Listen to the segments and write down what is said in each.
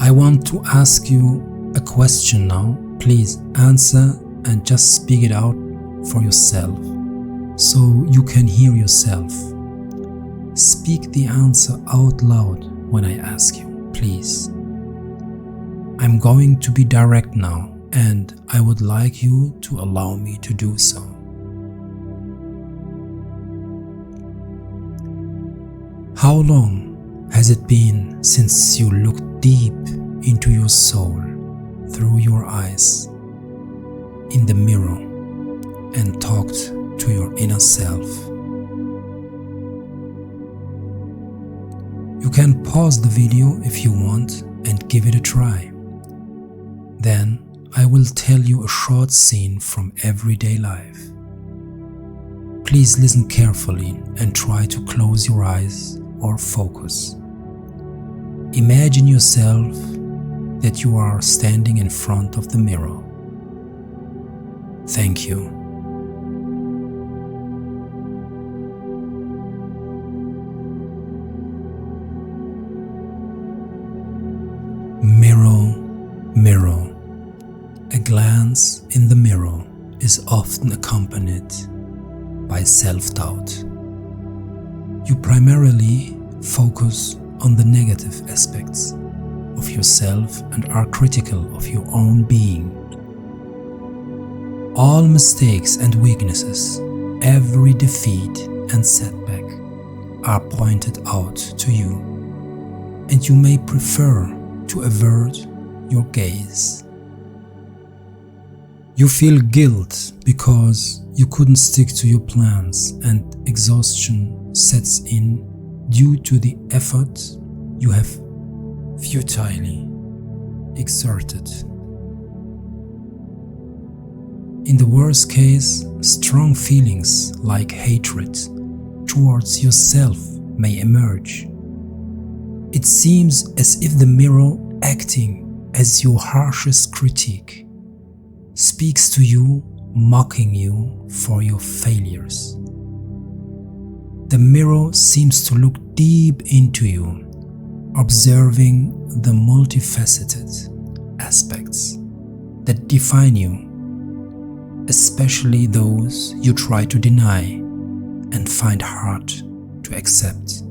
I want to ask you a question now. Please answer and just speak it out for yourself so you can hear yourself. Speak the answer out loud when I ask you, please. I'm going to be direct now, and I would like you to allow me to do so. How long has it been since you looked deep into your soul through your eyes in the mirror and talked to your inner self? You can pause the video if you want and give it a try. Then I will tell you a short scene from everyday life. Please listen carefully and try to close your eyes or focus. Imagine yourself that you are standing in front of the mirror. Thank you. Mirror, mirror. A glance in the mirror is often accompanied by self-doubt. You primarily focus on the negative aspects of yourself and are critical of your own being. All mistakes and weaknesses, every defeat and setback are pointed out to you, and you may prefer to avert your gaze. You feel guilt because you couldn't stick to your plans, and exhaustion sets in due to the effort you have futilely exerted. In the worst case, strong feelings like hatred towards yourself may emerge. It seems as if the mirror, acting as your harshest critique, speaks to you, mocking you for your failures. The mirror seems to look deep into you, observing the multifaceted aspects that define you, especially those you try to deny and find hard to accept.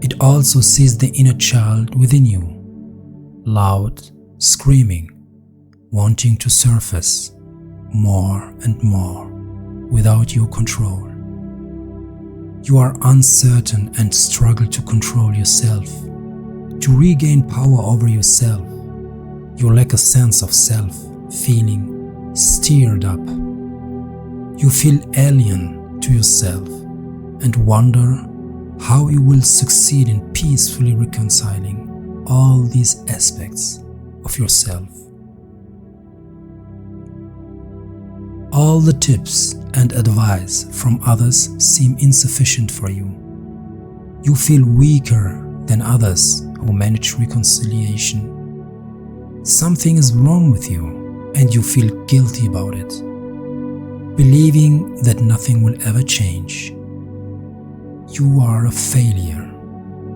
It also sees the inner child within you, loud, screaming, wanting to surface more and more without your control. You are uncertain and struggle to control yourself, to regain power over yourself. You lack a sense of self, feeling stirred up. You feel alien to yourself and wonder how you will succeed in peacefully reconciling all these aspects of yourself. All the tips and advice from others seem insufficient for you. You feel weaker than others who manage reconciliation. Something is wrong with you, and you feel guilty about it, believing that nothing will ever change. You are a failure,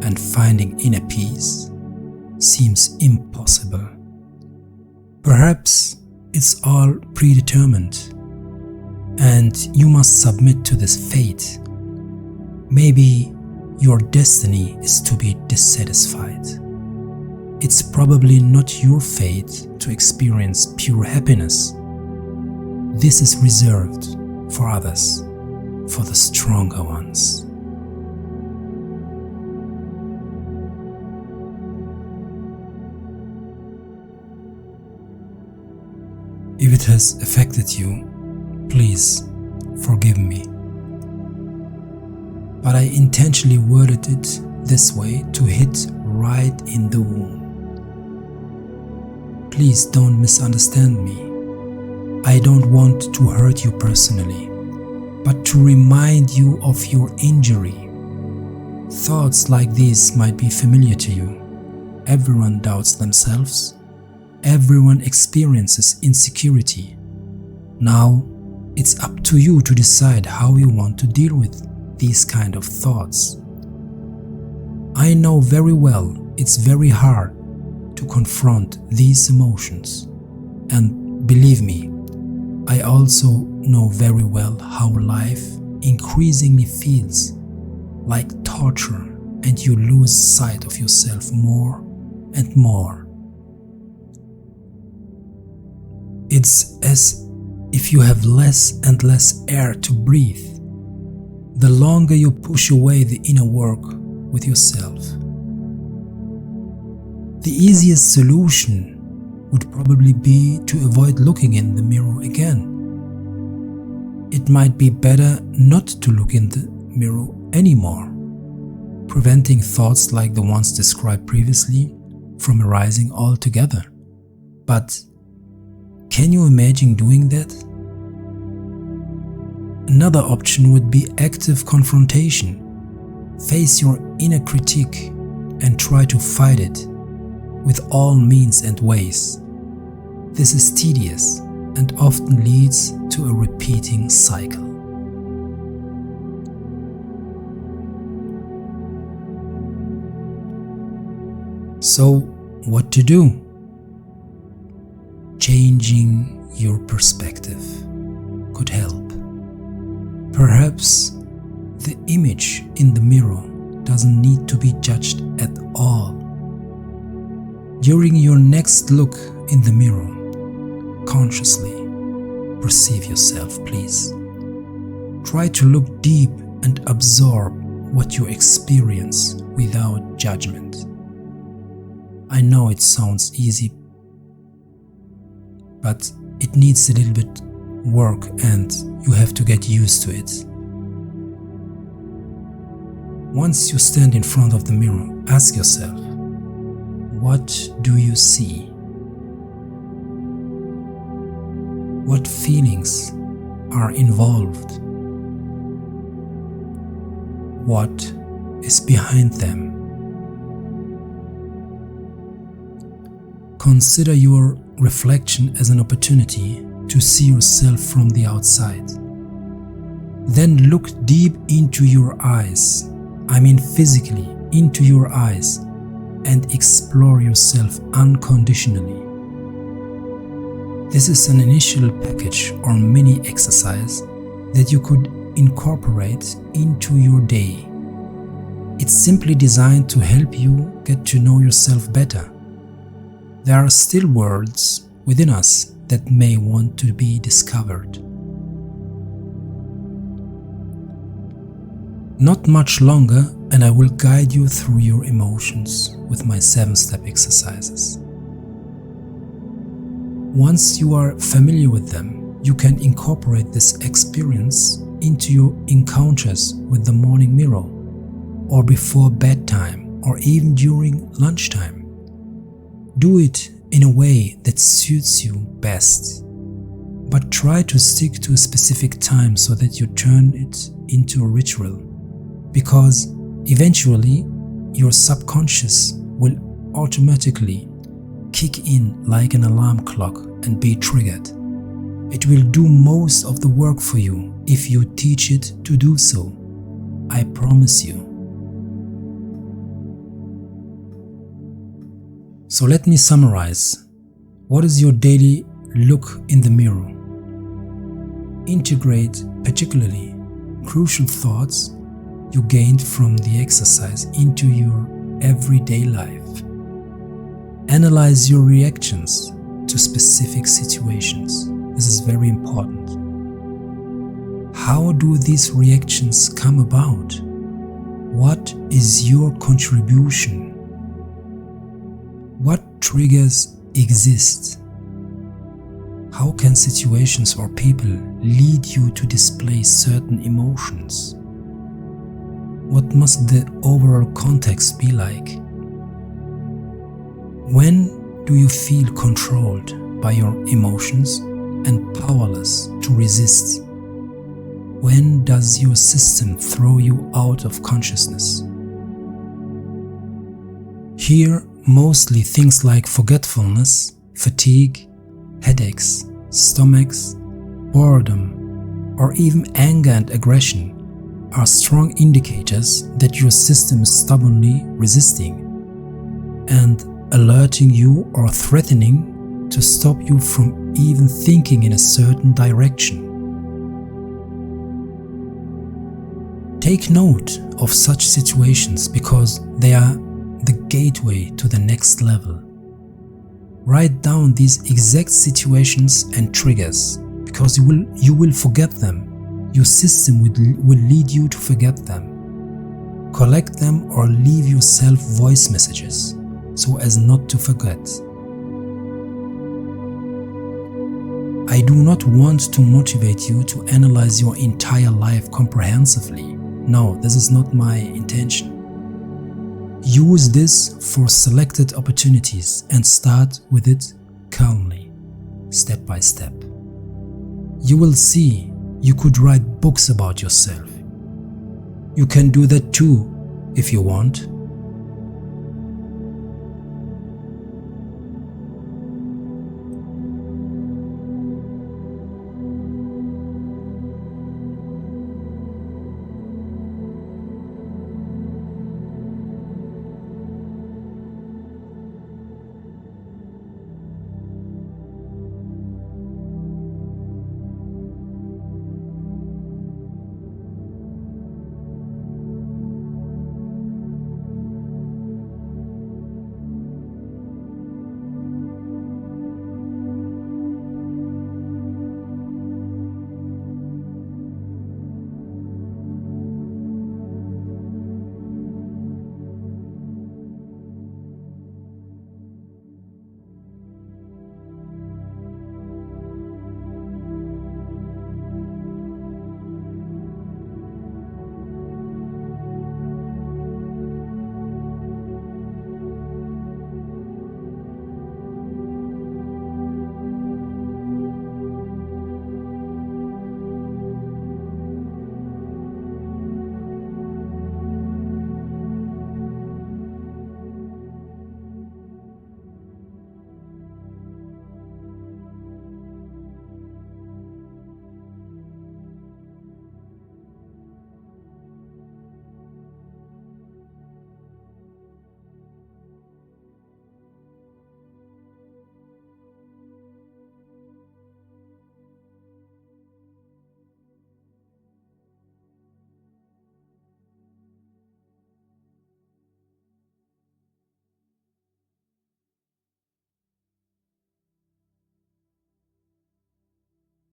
and finding inner peace seems impossible. Perhaps it's all predetermined, and you must submit to this fate. Maybe your destiny is to be dissatisfied. It's probably not your fate to experience pure happiness. This is reserved for others, for the stronger ones. If it has affected you, please forgive me. But I intentionally worded it this way to hit right in the womb. Please don't misunderstand me. I don't want to hurt you personally, but to remind you of your injury. Thoughts like these might be familiar to you. Everyone doubts themselves. Everyone experiences insecurity. Now, it's up to you to decide how you want to deal with these kind of thoughts. I know very well it's very hard to confront these emotions. And believe me, I also know very well how life increasingly feels like torture and you lose sight of yourself more and more. It's as if you have less and less air to breathe, the longer you push away the inner work with yourself. The easiest solution would probably be to avoid looking in the mirror again. It might be better not to look in the mirror anymore, preventing thoughts like the ones described previously from arising altogether. But can you imagine doing that? Another option would be active confrontation. Face your inner critique and try to fight it with all means and ways. This is tedious and often leads to a repeating cycle. So, what to do? Changing your perspective could help. Perhaps the image in the mirror doesn't need to be judged at all. During your next look in the mirror, consciously perceive yourself, please. Try to look deep and absorb what you experience without judgment. I know it sounds easy, but it needs a little bit work and you have to get used to it. Once you stand in front of the mirror, ask yourself, what do you see? What feelings are involved? What is behind them? Consider your reflection as an opportunity to see yourself from the outside. Then look deep into your eyes, I mean physically into your eyes, and explore yourself unconditionally. This is an initial package or mini exercise that you could incorporate into your day. It's simply designed to help you get to know yourself better. There are still worlds within us that may want to be discovered. Not much longer, and I will guide you through your emotions with my 7-step exercises. Once you are familiar with them, you can incorporate this experience into your encounters with the morning mirror, or before bedtime, or even during lunchtime. Do it in a way that suits you best, but try to stick to a specific time so that you turn it into a ritual, because eventually your subconscious will automatically kick in like an alarm clock and be triggered. It will do most of the work for you if you teach it to do so. I promise you. So let me summarize. What is your daily look in the mirror? Integrate particularly crucial thoughts you gained from the exercise into your everyday life. Analyze your reactions to specific situations. This is very important. How do these reactions come about? What is your contribution? What triggers exist? How can situations or people lead you to display certain emotions? What must the overall context be like? When do you feel controlled by your emotions and powerless to resist? When does your system throw you out of consciousness? Here, mostly things like forgetfulness, fatigue, headaches, stomachs, boredom, or even anger and aggression are strong indicators that your system is stubbornly resisting. and alerting you or threatening to stop you from even thinking in a certain direction. Take note of such situations because they are the gateway to the next level. Write down these exact situations and triggers because you will forget them. Your system will lead you to forget them. Collect them or leave yourself voice messages so as not to forget. I do not want to motivate you to analyze your entire life comprehensively. No, this is not my intention. Use this for selected opportunities and start with it calmly, step by step. You will see you could write books about yourself. You can do that too if you want.